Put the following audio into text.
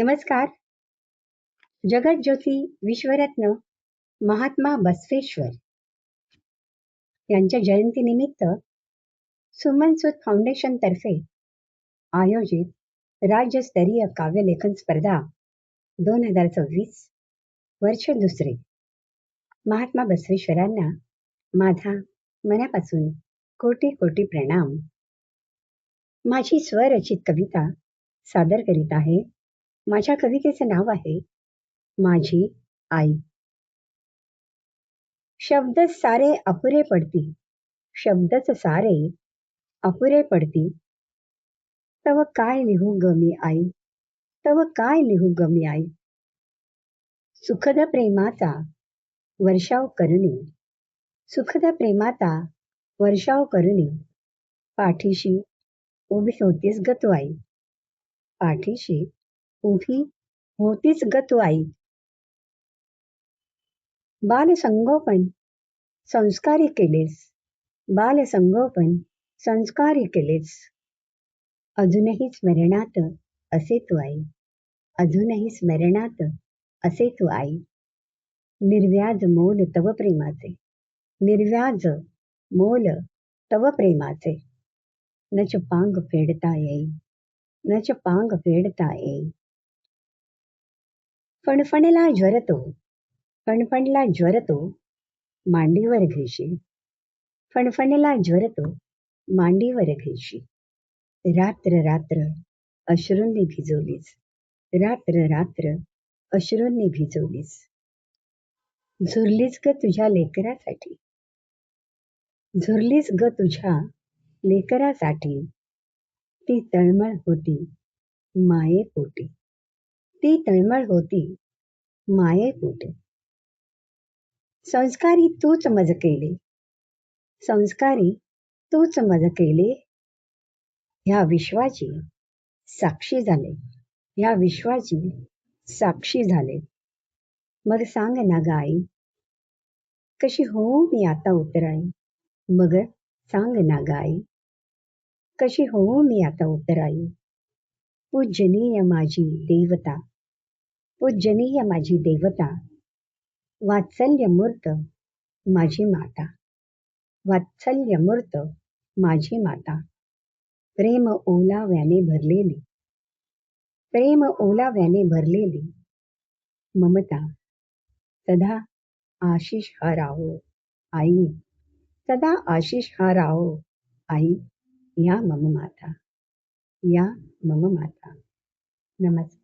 नमस्कार. जगज्योती विश्वरत्न महात्मा बसवेश्वर यांच्या जयंतीनिमित्त सुमनसूत फाउंडेशनतर्फे आयोजित राज्यस्तरीय काव्यलेखन स्पर्धा 2026 वर्ष दुसरे. महात्मा बसवेश्वरांना माझा मनापासून कोटी कोटी प्रणाम. माझी स्वरचित कविता सादर करीत आहे. माझ्या कवितेचे नाव आहे माझी आई. शब्द सारे अपुरे पडती, शब्दच सारे अपुरे पडती. तव काय लिहू ग मी आई, तव काय लिहू ग मी आई. सुखद प्रेमाचा वर्षाव करुणी, सुखद प्रेमाचा वर्षाव करुणी. पाठीशी उभी होतीस ग तू आई, पाठीशी उभी होतीच ग तू आई. बालसंगोपन संस्कारी केलेस, बालसंगोपन संस्कारी केलेस. अजूनही स्मरणात असे तू आई, अजूनही स्मरणात असे तू आई. निर्व्याज मोल तव प्रेमाचे, निर्व्याज मोल तव प्रेमाचे. नच पांग फेडता येई, नच पांग फेडता येई. फणफणला ज्वरतो, फणफणला ज्वरतो मांडीवर घेशी, फणफणला ज्वरतो मांडीवर घेशी. रात्र रात्र अश्रूंनी भिजवलीस, रात्र रात्र अश्रूंनी भिजवलीस. झुरलीस ग तुझ्या लेकरासाठी, झुरलीस ग तुझ्या लेकरासाठी. ती तळमळ होती मायेपोटी, ती तळमळ होती मायेपोटी. संस्कारी तूच मज केले, संस्कारी तूच मज केले. ह्या विश्वाची साक्षी झाले, ह्या विश्वाची साक्षी झाले. मग सांग ना ग आई, कशी होऊ मी आता उतराई. मग सांग ना ग आई, कशी होऊ मी आता उतराई. पूजनीय माझी देवता, पूजनीय माझी देवता. वात्सल्य मूर्त माझी माता, वात्सल्य मूर्त माझी माता. प्रेम ओलाव्याने भरलेली, प्रेम ओलाव्याने भरलेली ममता. सदा आशिष हा राहो आई, सदा आशिष हा राहो आई. या मम माता, या मम माता. नमस्कार.